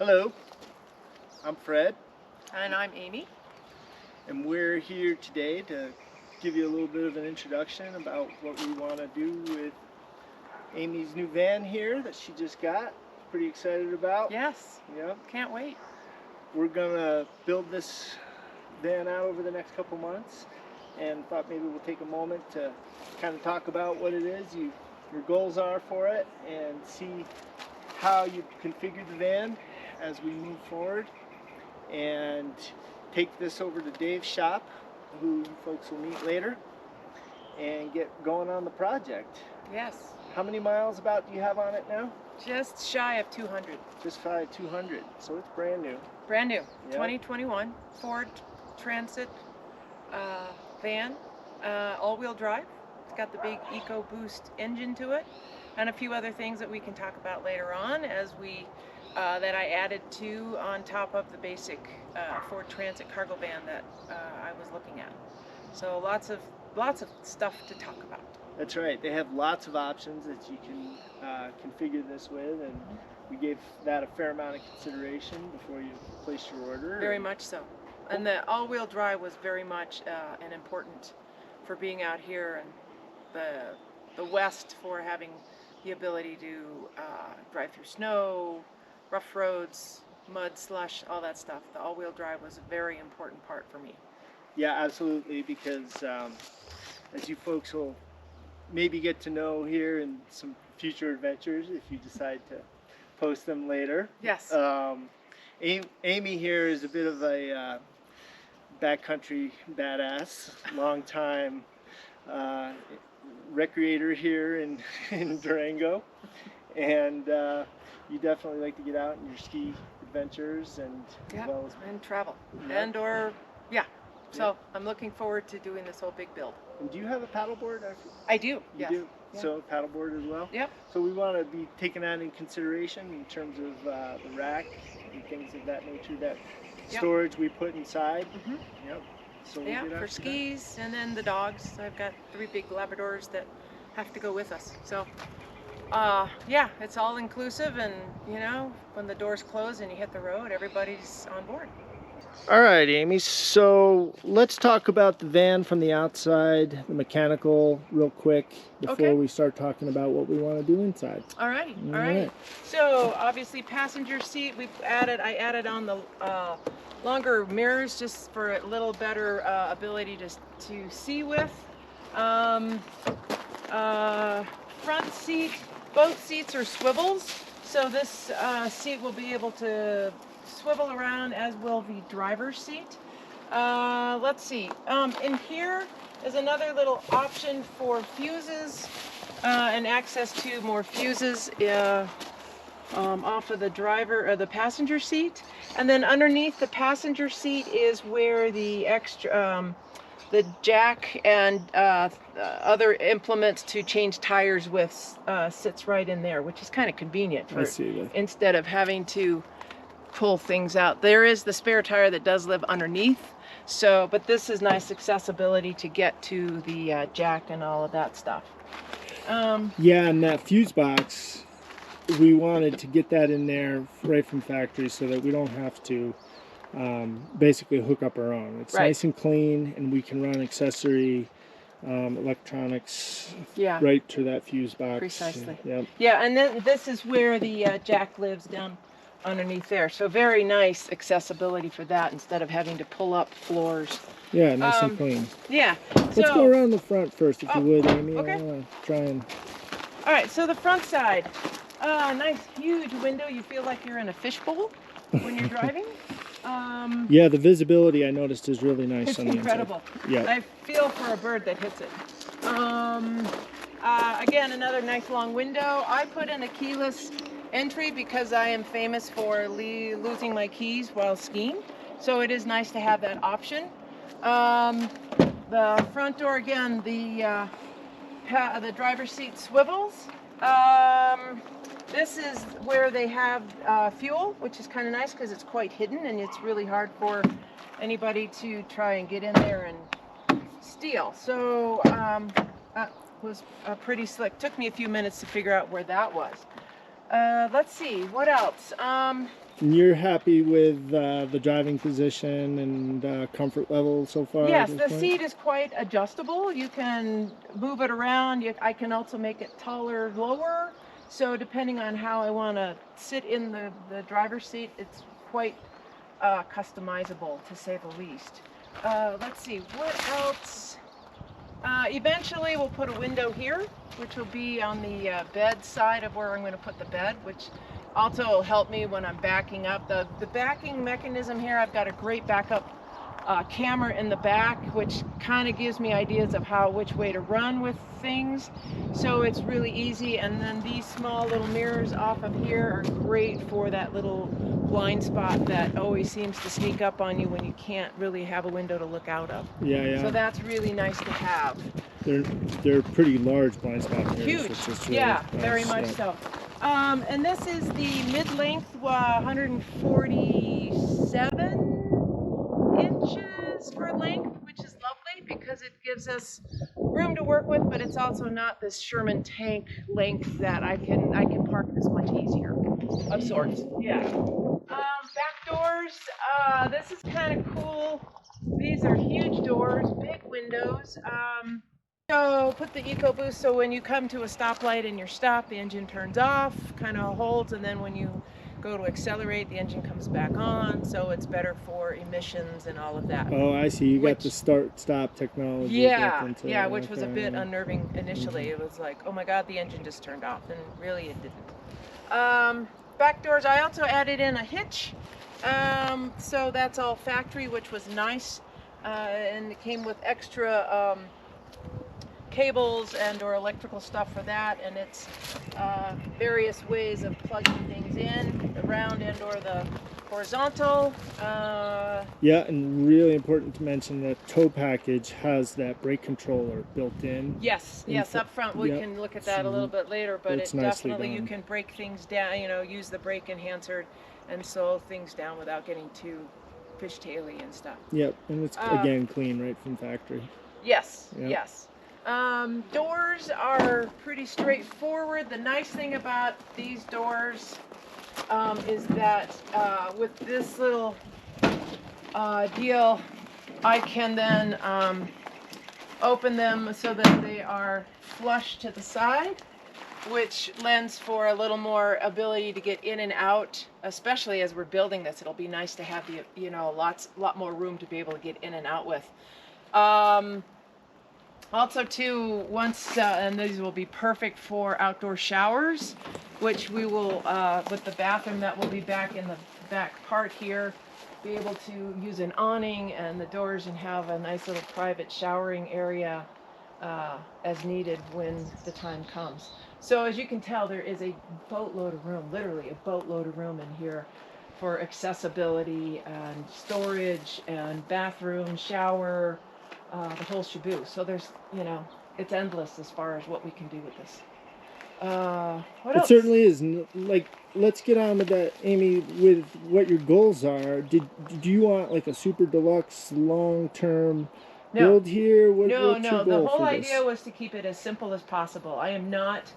Hello, I'm Fred, And I'm Amy. and we're here today to give you a little bit of an introduction about what we want to do with Amy's new van here that she just got. Pretty excited about. Yes. Yep. Can't wait. We're gonna build this van out over the next couple months, and thought maybe we'll take a moment to kind of talk about what it is your goals are for it, and see how you configure the van as we move forward, and take this over to Dave's shop, who you folks will meet later, and get going on the project. Yes. How many miles about do you have on it now? Just shy of 200. Just shy of 200, so it's brand new. Brand new. Yep. 2021 Ford Transit van, all-wheel drive. It's got the big EcoBoost engine to it, and a few other things that we can talk about later on as we that I added to on top of the basic Ford Transit cargo van that I was looking at. So lots of stuff to talk about. That's right. They have lots of options that you can configure this with, and we gave that a fair amount of consideration before you placed your order. Very much so. And the all-wheel drive was very much an important for being out here, and the West for having the ability to drive through snow, rough roads, mud, slush, all that stuff. The all-wheel drive was a very important part for me. Yeah, absolutely, because as you folks will maybe get to know here in some future adventures, if you decide to post them later. Yes. Amy here is a bit of a backcountry badass, long time recreator here in Durango, and you definitely like to get out in your ski adventures and Yeah, as well as and travel. Yeah. And or, yeah. So I'm looking forward to doing this whole big build. And do you have a paddleboard? I do. You Yes. do? Yeah. So paddleboard as well? Yep. So we want to be taking that in consideration in terms of the rack and things of that nature, that Yep. storage we put inside. Mhm. Yep. So we'll Yeah, get for after that. skis, and then the dogs. I've got 3 big Labradors that have to go with us. So, yeah, it's all inclusive, and you know, when the doors close and you hit the road, everybody's on board. All right, Amy. So let's talk about the van from the outside, the mechanical, real quick before Okay. we start talking about what we want to do inside. Alrighty, All alrighty. right. So obviously, passenger seat. I added on the longer mirrors just for a little better ability to see with. Front seat. Both seats are swivels, so this seat will be able to swivel around, as will the driver's seat. Let's see. In here is another little option for fuses and access to more fuses off of the driver or the passenger seat. And then underneath the passenger seat is where the extra the jack and other implements to change tires with sits right in there, which is kind of convenient for instead of having to pull things out. There is the spare tire that does live underneath, so but this is nice accessibility to get to the jack and all of that stuff. Yeah, and that fuse box, we wanted to get that in there right from factory so that we don't have to basically hook up our own. It's Right. nice and clean, and we can run accessory electronics right to that fuse box. Precisely. Yep. Yeah, and then this is where the jack lives, down underneath there. So very nice accessibility for that instead of having to pull up floors. Yeah, nice and clean. Yeah. Let's go around the front first, if you would, Amy. Okay. I want to try and... All right, so the front side. Nice huge window. You feel like you're in a fishbowl when you're driving. Yeah, the visibility I noticed is really nice. It's on the incredible. inside. Yeah. I feel for a bird that hits it. Again, another nice long window. I put in a keyless entry because I am famous for losing my keys while skiing. So it is nice to have that option. The front door, again, the driver's seat swivels. This is where they have fuel, which is kind of nice because it's quite hidden and it's really hard for anybody to try and get in there and steal. So that was pretty slick. Took me a few minutes to figure out where that was. Let's see, what else? And you're happy with the driving position and comfort level so far? Yes, at the this point? seat is quite adjustable. You can move it around. I can also make it taller, lower. So depending on how I want to sit in the driver's seat, it's quite customizable, to say the least. Let's see, what else? Eventually we'll put a window here, which will be on the bed side of where I'm going to put the bed, which also will help me when I'm backing up. The backing mechanism here, I've got a great backup camera in the back, which kind of gives me ideas of which way to run with things. So it's really easy. And then these small little mirrors off of here are great for that little blind spot that always seems to sneak up on you when you can't really have a window to look out of. Yeah, yeah. So that's really nice to have. They're pretty large blind spot mirrors. Huge. Which is really Yeah, nice, very much so. And this is the mid-length 147 inches for length, which is lovely because it gives us room to work with, but it's also not this Sherman tank length that I can park this much easier, of sorts. Yeah. Back doors. This is kind of cool. These are huge doors, big windows. So put the EcoBoost so when you come to a stoplight and you're stopped, the engine turns off, kind of holds, and then when you go to accelerate, the engine comes back on, so it's better for emissions and all of that. Oh, I see. You got the start-stop technology. Yeah, into yeah, it. which was a bit unnerving initially. Mm-hmm. It was like, oh my God, the engine just turned off, and really it didn't. Back doors, I also added in a hitch, so that's all factory, which was nice, and it came with extra cables and or electrical stuff for that, and it's various ways of plugging things in, the round and or the horizontal. Yeah, and really important to mention that tow package has that brake controller built in. Yes, up front. We can look at that a little bit later, but it definitely, you can break things down, use the brake enhancer and slow things down without getting too fishtaily and stuff. Yep, and it's again clean right from factory. Yes, yes. Doors are pretty straightforward. The nice thing about these doors is that with this little deal, I can then open them so that they are flush to the side, which lends for a little more ability to get in and out, especially as we're building this. It'll be nice to have the, lot more room to be able to get in and out with. Also too, and these will be perfect for outdoor showers, which we will, with the bathroom that will be back in the back part here, be able to use an awning and the doors and have a nice little private showering area as needed when the time comes. So as you can tell, there is a boatload of room, literally a boatload of room in here for accessibility and storage and bathroom, shower, the whole shaboo. So there's, it's endless as far as what we can do with this. What else? It certainly is. Like, let's get on with that, Amy, with what your goals are. Do you want like a super deluxe long-term build here? What's your goal the whole for idea this? was to keep it as simple as possible. I am not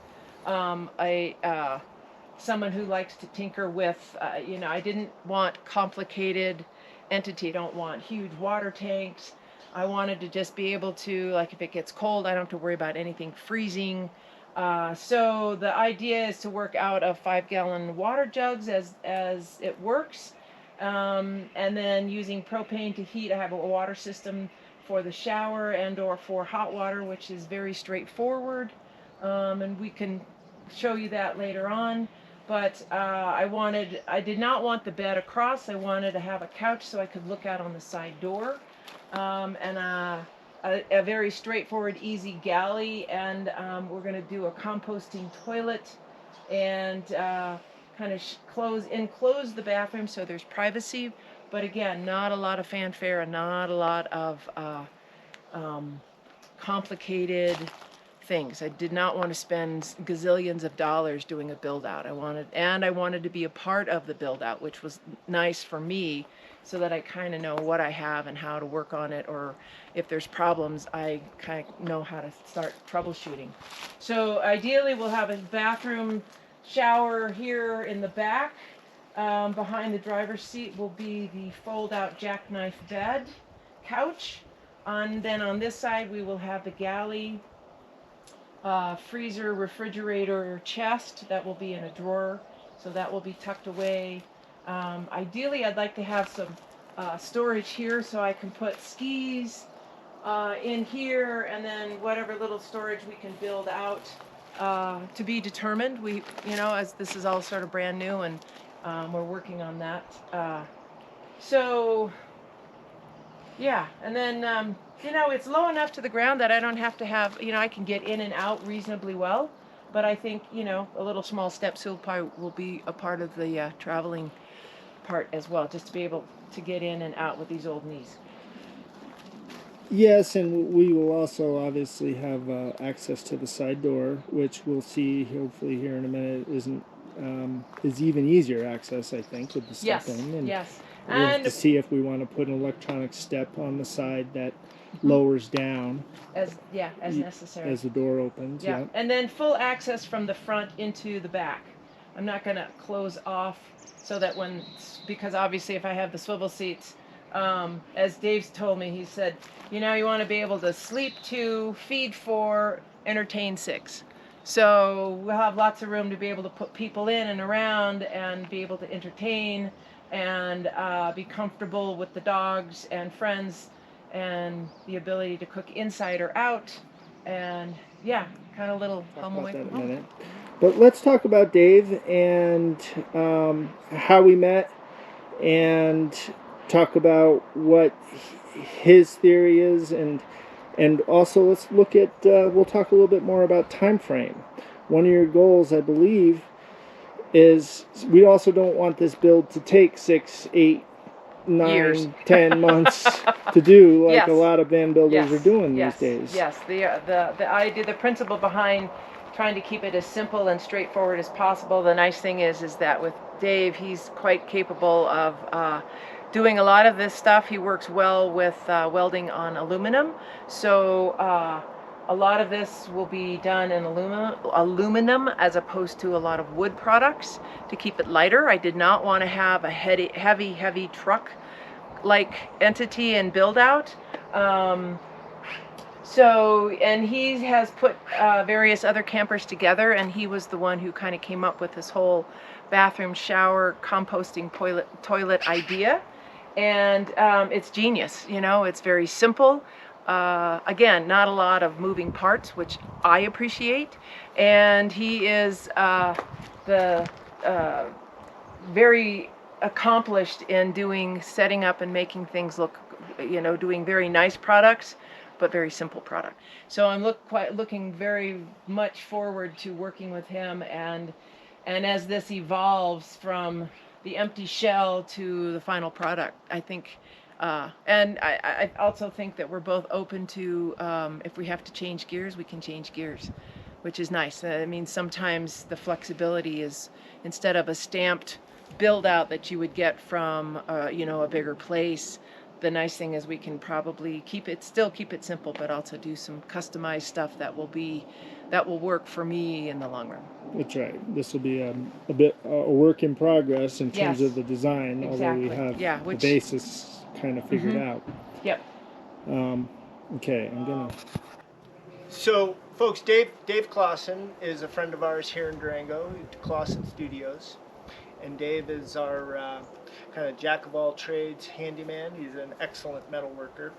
someone who likes to tinker with, I didn't want complicated entity. I don't want huge water tanks. I wanted to just be able to, like, if it gets cold, I don't have to worry about anything freezing. So the idea is to work out of 5-gallon water jugs as it works, and then using propane to heat. I have a water system for the shower and or for hot water, which is very straightforward, and we can show you that later on. But I did not want the bed across. I wanted to have a couch so I could look out on the side door, and a very straightforward, easy galley, and we're going to do a composting toilet and kind of enclose the bathroom so there's privacy, but again, not a lot of fanfare and not a lot of complicated things. I did not want to spend gazillions of dollars doing a build out. I wanted to be a part of the build out, which was nice for me, so that I kind of know what I have and how to work on it, or if there's problems, I kind of know how to start troubleshooting. So ideally we'll have a bathroom shower here in the back. Behind the driver's seat will be the fold-out jackknife bed, couch. Then on this side we will have the Galley freezer, refrigerator, chest that will be in a drawer, so that will be tucked away. Ideally, I'd like to have some storage here so I can put skis in here, and then whatever little storage we can build out to be determined. We, as this is all sort of brand new, and we're working on that. So, yeah, and then it's low enough to the ground that I don't have to have, I can get in and out reasonably well. But I think, a little small step stool probably will be a part of the traveling part as well, just to be able to get in and out with these old knees. Yes, and we will also obviously have access to the side door, which we'll see hopefully here in a minute is even easier access, I think, with the step in. And yes. We'll have to see if we want to put an electronic step on the side that lowers down as necessary as the door opens. Yeah. And then full access from the front into the back. I'm not going to close off so that because obviously if I have the swivel seats, as Dave's told me, he said, you want to be able to sleep 2, feed 4, entertain 6. So we'll have lots of room to be able to put people in and around and be able to entertain and be comfortable with the dogs and friends, and the ability to cook inside or out, and kind of little home away from home. But let's talk about Dave and how we met, and talk about what his theory is, and also let's look at we'll talk a little bit more about time frame. One of your goals, I believe, is we also don't want this build to take 6, 8, 9, years. 10 months to do, like yes. a lot of van builders are doing yes. these days. Yes, the idea, the principle behind trying to keep it as simple and straightforward as possible. The nice thing is that with Dave, he's quite capable of doing a lot of this stuff. He works well with welding on aluminum, so a lot of this will be done in aluminum as opposed to a lot of wood products to keep it lighter. I did not want to have a heavy truck like entity and build out. And he has put various other campers together, and he was the one who kind of came up with this whole bathroom, shower, composting toilet idea. And it's genius, it's very simple. Again, not a lot of moving parts, which I appreciate. And he is very accomplished in setting up and making things look, doing very nice products, but very simple product. So I'm looking very much forward to working with him, and as this evolves from the empty shell to the final product, I think. And I also think that we're both open to, if we have to change gears, we can change gears, which is nice. I mean, sometimes the flexibility is, instead of a stamped build out that you would get from, a bigger place, the nice thing is we can probably still keep it simple, but also do some customized stuff that will work for me in the long run. That's right. This will be a bit a work in progress in terms of the design, exactly. Although we have the basis kind of figured out. Yep. Okay, I'm gonna. So, folks, Dave Claussen is a friend of ours here in Durango, Claussen Studios, and Dave is our kind of jack of all trades handyman. He's an excellent metal worker,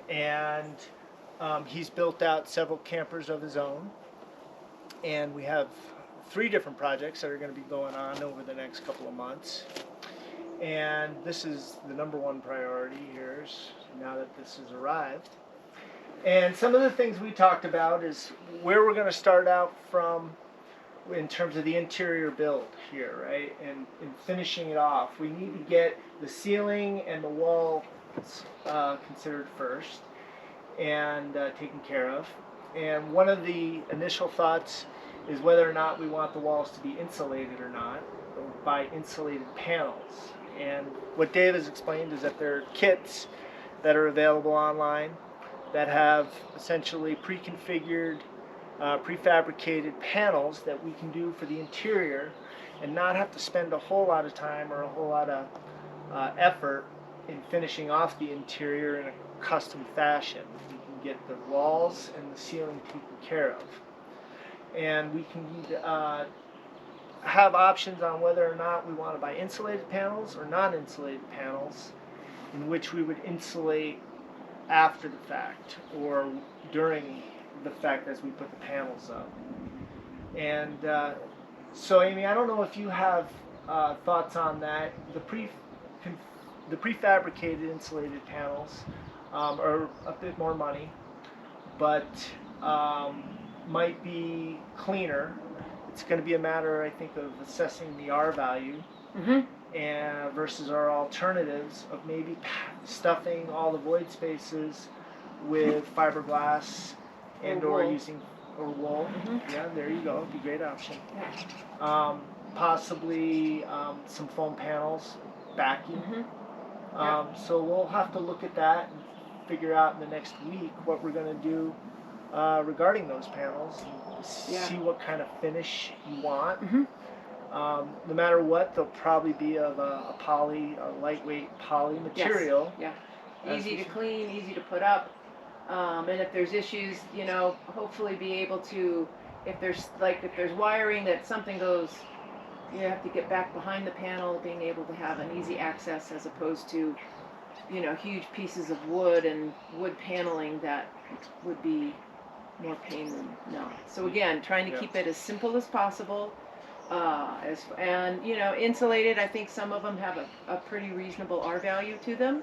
and he's built out several campers of his own, and we have 3 different projects that are going to be going on over the next couple of months. And this is the number 1 priority here, now that this has arrived. And some of the things we talked about is where we're going to start out from in terms of the interior build here, right? And finishing it off. We need to get the ceiling and the walls considered first and taken care of. And one of the initial thoughts is whether or not we want the walls to be insulated or not, or by insulated panels. And what Dave has explained is that there are kits that are available online that have essentially pre-configured prefabricated panels that we can do for the interior and not have to spend a whole lot of time or a whole lot of effort in finishing off the interior in a custom fashion. We can get the walls and the ceiling taken care of. And we can have options on whether or not we want to buy insulated panels or non-insulated panels, in which we would insulate after the fact or during the fact as we put the panels up. And so Amy, I don't know if you have thoughts on that. The prefabricated insulated panels are a bit more money, but might be cleaner. It's going to be a matter, I think, of assessing the R value and versus our alternatives of maybe stuffing all the void spaces with fiberglass and or using wool. Yeah, there you go. It'd be a great option. Possibly some foam panels, backing. So we'll have to look at that and figure out in the next week what we're going to do regarding those panels and see what kind of finish you want. No matter what, they'll probably be of a lightweight poly material. Easy to clean, easy to put up. And if there's issues, you know, hopefully be able to, if there's wiring that something goes, you have to get back behind the panel, being able to have an easy access as opposed to, you know, huge pieces of wood and wood paneling that would be more pain than not. So again, trying to keep it as simple as possible. And you know, insulated, I think some of them have a pretty reasonable R value to them.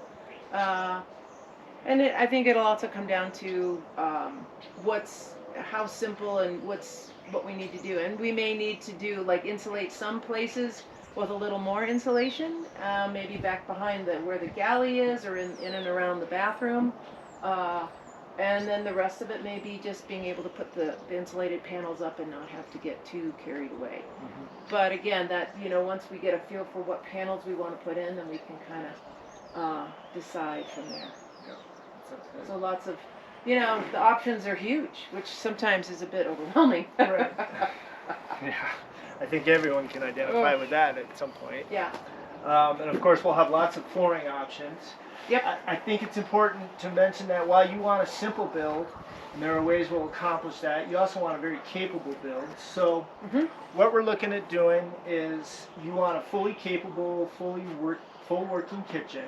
And I think it'll also come down to how simple and what we need to do. And we may need to do like insulate some places with a little more insulation, maybe back behind where the galley is or in and around the bathroom. And then the rest of it may be just being able to put the insulated panels up and not have to get too carried away. But again, that, you know, once we get a feel for what panels we want to put in, then we can kind of decide from there. So lots of, you know, the options are huge, which sometimes is a bit overwhelming. Right. I think everyone can identify with that at some point. And of course, we'll have lots of flooring options. I think it's important to mention that while you want a simple build, and there are ways we'll accomplish that, you also want a very capable build. So what we're looking at doing is you want a fully capable, full working kitchen.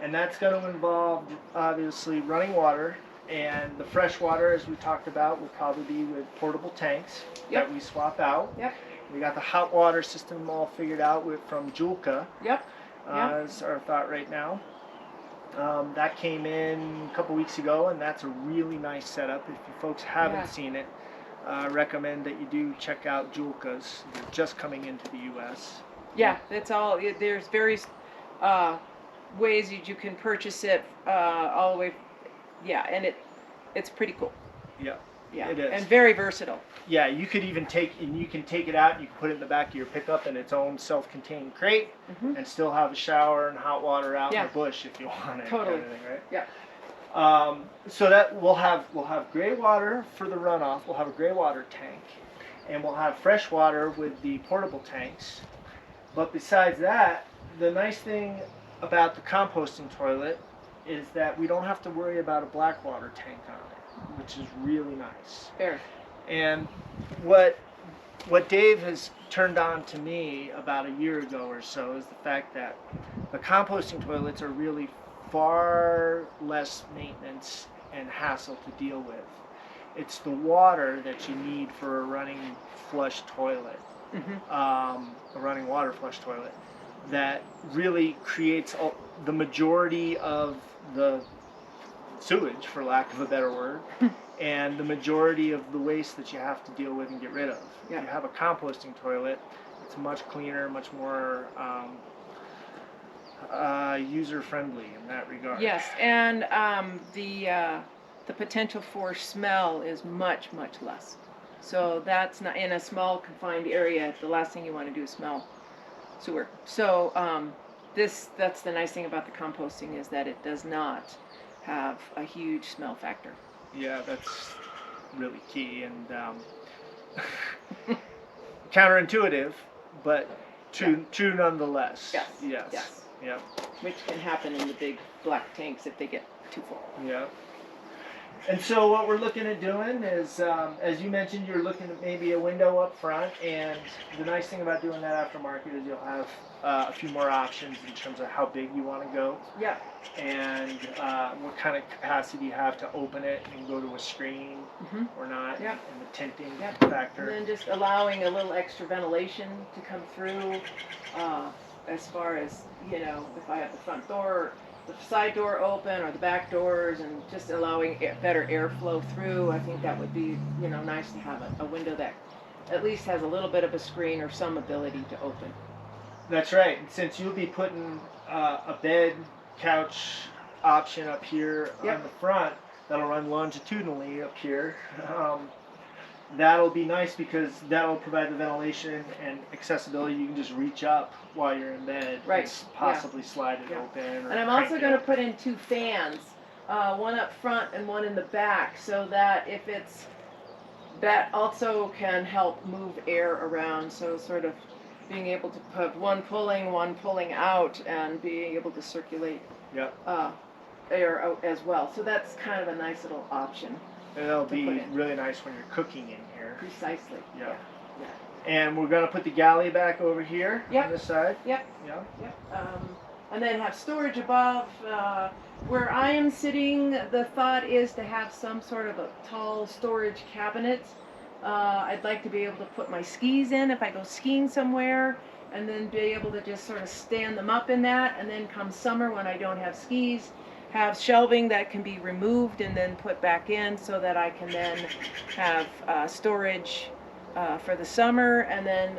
And that's going to involve, obviously, running water. And the fresh water, as we talked about, will probably be with portable tanks that we swap out. We got the hot water system all figured out from Julka. Is our thought right now. That came in a couple weeks ago, and that's a really nice setup. If you folks haven't seen it, I recommend that you do check out Julka's. They're just coming into the U.S. That's all. There's various ways you can purchase it all the way. And it's pretty cool. It is. And very versatile. You could even take it out and you can put it in the back of your pickup in its own self-contained crate and still have a shower and hot water out in the bush if you want it. Totally. Kind of thing, right? So that we'll have gray water for the runoff. We'll have a gray water tank, and we'll have fresh water with the portable tanks. But besides that, the nice thing about the composting toilet is that we don't have to worry about a black water tank on it, which is really nice. And what Dave has turned on to me about a year ago or so is the fact that the composting toilets are really far less maintenance and hassle to deal with. It's the water that you need for a running flush toilet, a running water flush toilet, that really creates the majority of the sewage, for lack of a better word, and the majority of the waste that you have to deal with and get rid of. If you have a composting toilet, it's much cleaner, much more user-friendly in that regard. And the potential for smell is much less. So that's not in a small confined area. The last thing you want to do is smell sewer. So that's the nice thing about the composting is that it does not have a huge smell factor. really key and counterintuitive, but true nonetheless. Yes. Yes. Yes. Yep. Which can happen in the big black tanks if they get too full. Yeah. And so what we're looking at doing is, as you mentioned, you're looking at maybe a window up front, and the nice thing about doing that aftermarket is you'll have a few more options in terms of how big you want to go. Yeah. And what kind of capacity you have to open it and go to a screen or not, Yep. and the tinting Yep. factor. And then just allowing a little extra ventilation to come through, as far as, you know, if I have the front door, the side door open, or the back doors, and just allowing better airflow through. I think that would be, you know, nice to have a window that at least has a little bit of a screen or some ability to open. That's right. And since you'll be putting a bed, couch option up here Yep. on the front, that'll run longitudinally up here. That'll be nice because that'll provide the ventilation and accessibility. You can just reach up while you're in bed, Right. and possibly slide it Yeah. open. Or And I'm also going to put in 2 fans, one up front and one in the back, so that if it's, that also can help move air around. So sort of being able to put one pulling out, and being able to circulate Yep. air out as well. So that's kind of a nice little option. And that'll to be put in. really nice when you're cooking in here. Precisely. Yeah. Yeah. And we're going to put the galley back over here Yep. on this side. Yep. Yeah. Yep. And then have storage above. Where I am sitting, the thought is to have some sort of a tall storage cabinet. I'd like to be able to put my skis in if I go skiing somewhere, and then be able to just sort of stand them up in that, and then come summer when I don't have skis, have shelving that can be removed and then put back in, so that I can then have storage for the summer. And then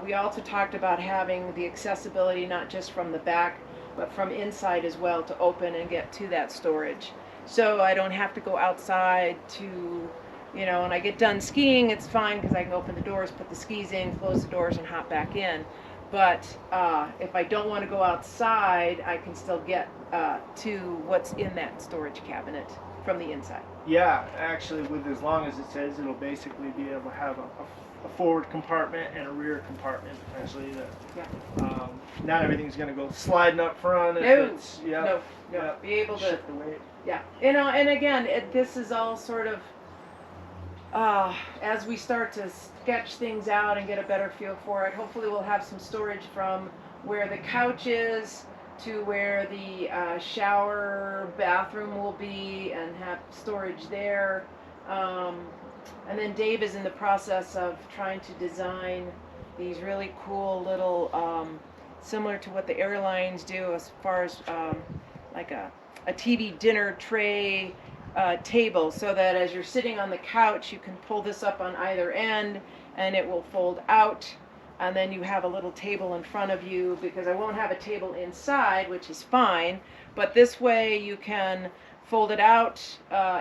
we also talked about having the accessibility not just from the back, but from inside as well, to open and get to that storage. So I don't have to go outside to, you know, when I get done skiing, it's fine because I can open the doors, put the skis in, close the doors, and hop back in. But if I don't want to go outside, I can still get to what's in that storage cabinet from the inside. Yeah, actually, with as long as it says, it'll basically be able to have a forward compartment and a rear compartment potentially. That Yeah. not everything's going to go sliding up front. If No, it's, yeah, no. yeah. Be able to, Shift the weight. yeah. You know, and again, this is all sort of as we start to sketch things out and get a better feel for it. Hopefully, we'll have some storage from where the couch is to where the shower bathroom will be, and have storage there. And then Dave is in the process of trying to design these really cool little, similar to what the airlines do as far as like a TV dinner tray table, so that as you're sitting on the couch, you can pull this up on either end and it will fold out, and then you have a little table in front of you, because I won't have a table inside, which is fine, but this way you can fold it out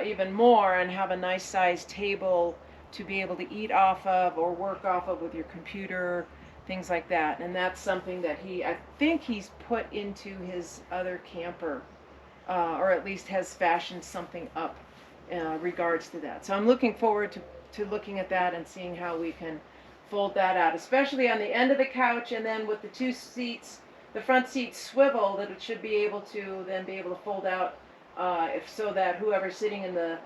even more and have a nice sized table to be able to eat off of or work off of with your computer, things like that. And that's something that I think he's put into his other camper, or at least has fashioned something up regards to that. So I'm looking forward to looking at that and seeing how we can fold that out, especially on the end of the couch, and then with the 2 seats, the front seats swivel, that it should be able to then be able to fold out, if so that whoever's sitting in the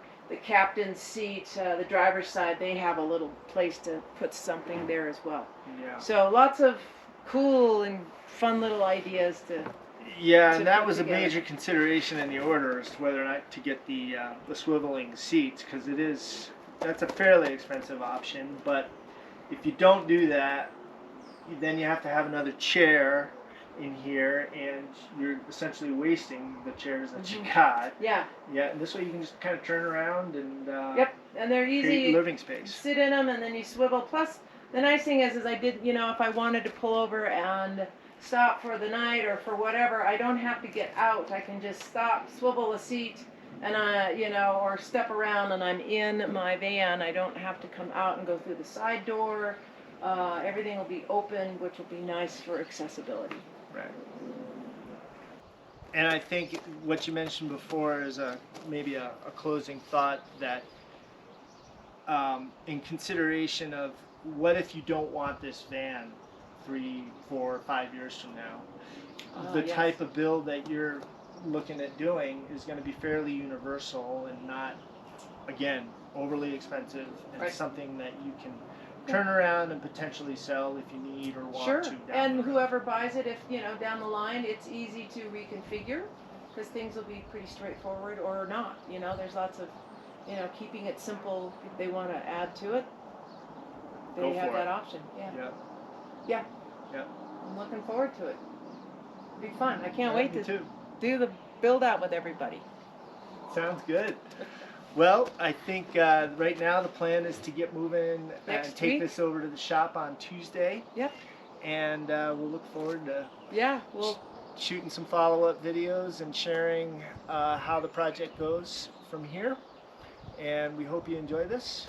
captain's seat, the driver's side, they have a little place to put something there as well. Yeah. So lots of cool and fun little ideas to. Yeah, to and that put was together. a major consideration in the order, as to whether or not to get the swiveling seats, because that's a fairly expensive option. But if you don't do that, then you have to have another chair in here, and you're essentially wasting the chairs that you got. Yeah. Yeah, and this way you can just kind of turn around and Yep, and they're create easy. living space. Sit in them, and then you swivel. Plus, the nice thing is I did, you know, if I wanted to pull over and stop for the night or for whatever, I don't have to get out. I can just stop, swivel a seat, and you know, or step around, and I'm in my van. I don't have to come out and go through the side door. Everything will be open, which will be nice for accessibility. Right. And I think what you mentioned before is maybe a closing thought, that in consideration of what if you don't want this van 3, 4, 5 years from now. The Yes. type of build that you're looking at doing is going to be fairly universal and not, again, overly expensive, and Right. something that you can turn around and potentially sell if you need or want Sure, to. Down and the road. whoever buys it, if down the line, it's easy to reconfigure because things will be pretty straightforward or not. There's lots of, keeping it simple. If they want to add to it, they Go have for that it. option. Yeah. Yeah. Yeah. Yeah. I'm looking forward to it. It'll be fun. I can't Yeah, wait me to too. do the build out with everybody. Sounds good. Well, I think right now the plan is to get moving Next and take week? this over to the shop on Tuesday. Yep. And we'll look forward to Yeah. Well, shooting some follow-up videos and sharing how the project goes from here. And we hope you enjoy this.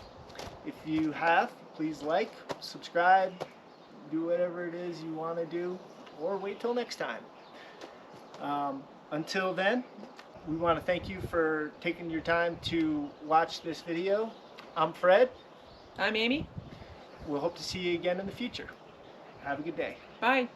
If you have, please like, subscribe, do whatever it is you want to do, or wait till next time. Until then, we want to thank you for taking your time to watch this video. I'm Fred. I'm Amy. We'll hope to see you again in the future. Have a good day. Bye.